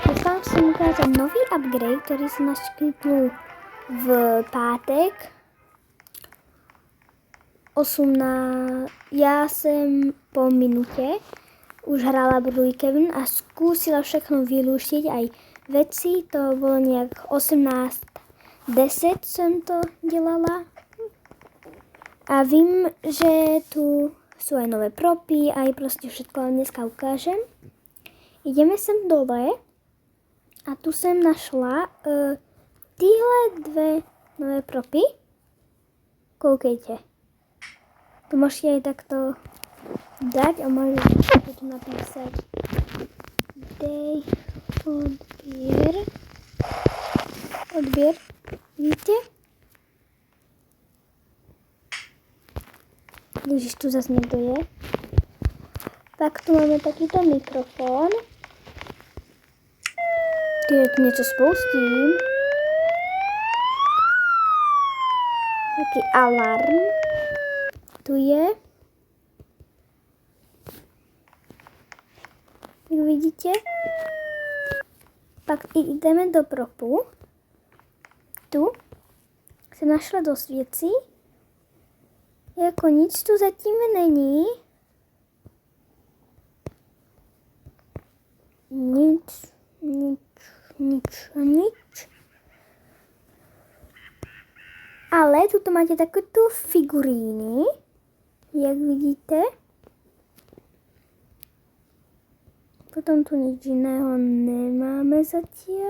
Doufám jsem ukázat nový upgrade, který jsem naškytnul v pátek. 18. Já jsem po minutě už hrála Brookhaven a zkusila všechno vyluštit, aj věci, to bylo nějak 18:10 jsem to dělala. A vím, že tu jsou aj nové propy, aj prostě všetko vám dneska ukážem. Jdeme sem dole a tu jsem našla tyhle dvě nové propy. Koukejte. To můžete aj takto dať a můžete tu napísať dej odběr, vidíte? Když tu zase někdo je. Pak tu máme takýto mikrofon. Ty tu něco spoustím. Taký alarm. Tu je. Jak vidíte. Pak jdeme do propu. Tu se našla dost věcí. Jako nic tu zatím není. Nic. Ale tu máte takové tu figuríny, jak vidíte. Potom tu nič jiného nemáme zatím.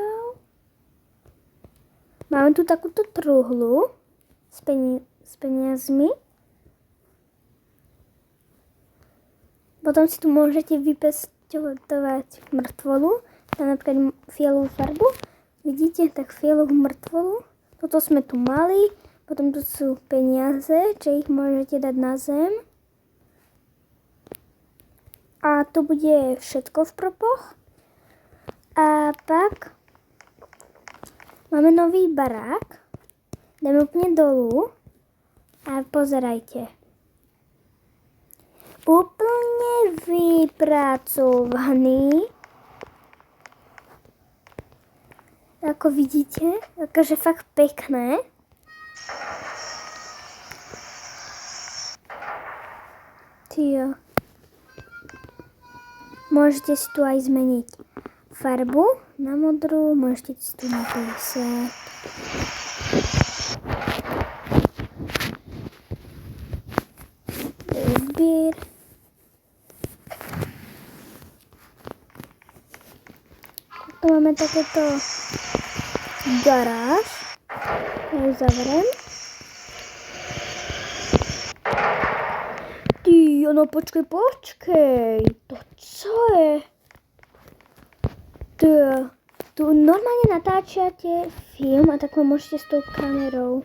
Máme tu takovou truhlu s penězmi. Potom si tu můžete vypesťovat mrtvolu, tam například fialovou farbu. Vidíte, tak fialovou mrtvolu. Toto jsme tu mali. Potom tu jsou peníze, že jich můžete dát na zem. A to bude všetko v propoch. A pak máme nový barák. Jdeme úplně dolů. A pozerajte. Úplně vypracovaný. Jako vidíte, jakože fakt pěkné. Tyjo. Můžete si tu aj změnit farbu na modrou, můžete si tu napísat. Odběr. Tu máme takéto garáž. Já zavřem. Ty, no počkej. To co je? Tu normálně natáčíte film a takhle můžete s tou kamerou.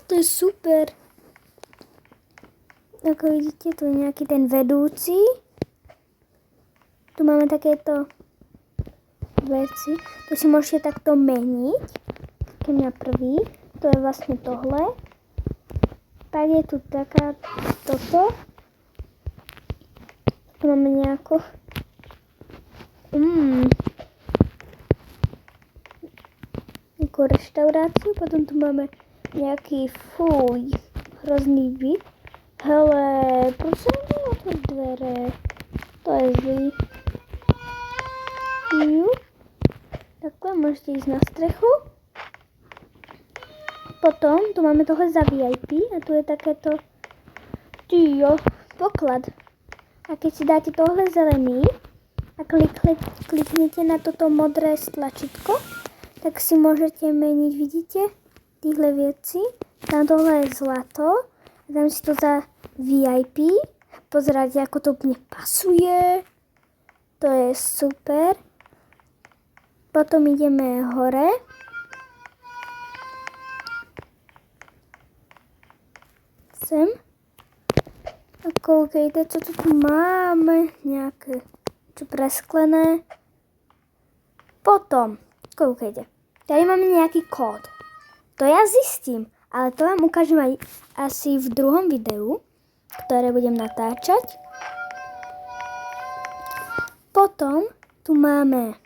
To je super. Jako vidíte, tu je nějaký ten vedoucí. Tu máme takéto věci. To si můžete takto měnit. Takým na prvý. To je vlastně tohle. Pak je tu taká toto. Tu máme nějakou jako restauraci. Potom tu máme nějaký hrozný byt. Hele, proč jsem měla tu dvere? To je zlý. Takhle můžete jít na střechu. Potom tu máme tohle za VIP a tu je takéto poklad. A když si dáte tohle zelený a kliknete na toto modré tlačítko, tak si můžete měnit, vidíte, tyhle věci. Tam tohle je zlato a tam si to za VIP. Pozerajte, jako to úplně pasuje. To je super. Potom jdeme hore. Sem. A koukejte, co tu máme. Nějaké presklené. Potom, koukejte. Tady máme nějaký kód. To já zjistím, ale to vám ukážem asi v druhém videu, které budem natáčať. Potom tu máme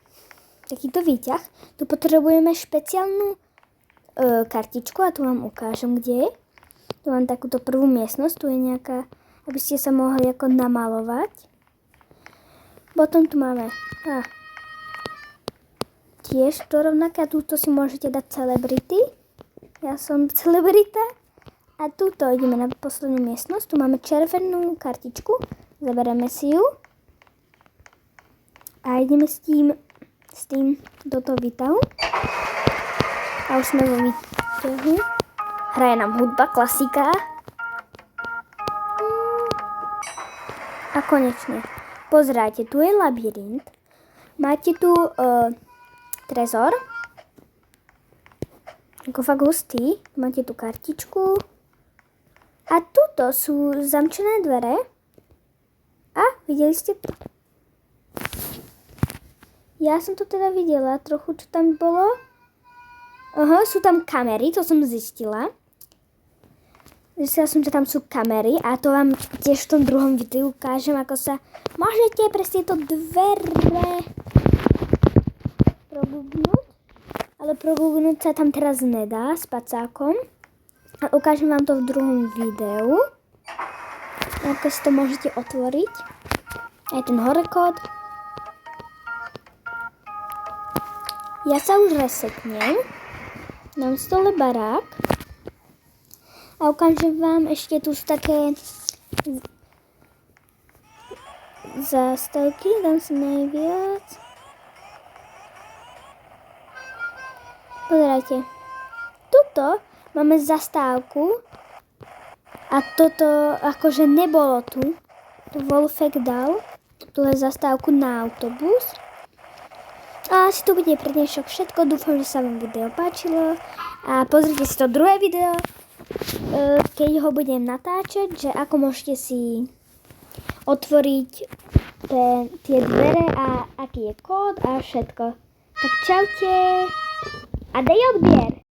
takýto výťah. Tu potrebujeme špeciálnu kartičku a tu vám ukážem, kde je. Tu mám takúto prvú miestnosť, tu je nejaká, aby ste sa mohli ako namalovať. Potom tu máme tiež to rovnaké a túto si môžete dať celebrity. Ja som celebrita. A túto ideme na poslednú miestnosť. Tu máme červenú kartičku. Zaberieme si ju. A ideme s tým do toho výtahu. A už sme vo výťahu. Hraje nám hudba, klasika. A konečne. Pozrite, tu je labyrint. Máte tu trezor. Ako fakt hustý. Máte tu kartičku. A tuto sú zamčené dvere. A videli ste to? Ja som to teda videla trochu, čo tam bolo. Aha, sú tam kamery, to som zistila. Zistila som, že tam sú kamery a to vám tiež v tom druhom videu ukážem, ako sa môžete pre tieto dvere probudnúť. Ale probudnúť sa tam teraz nedá s pacákom. A ukážem vám to v druhom videu. Ako si to môžete otvoriť. Aj ten horekód. Ja sa už resetnem. Dám stole barák. A ukážem vám, ešte tu sú také zástavky. Dám si najviac. Pozerajte. Tuto máme zastávku a toto akože nebolo tu. To Wolfek dal. Tu je zastávku na autobus. A asi to bude pre dnešok všetko. Dúfam, že sa vám video páčilo. A pozrite si to druhé video, keď ho budem natáčať, že ako môžete si otvoriť tie dvere a aký je kód a všetko. Tak čaute a dej odbier!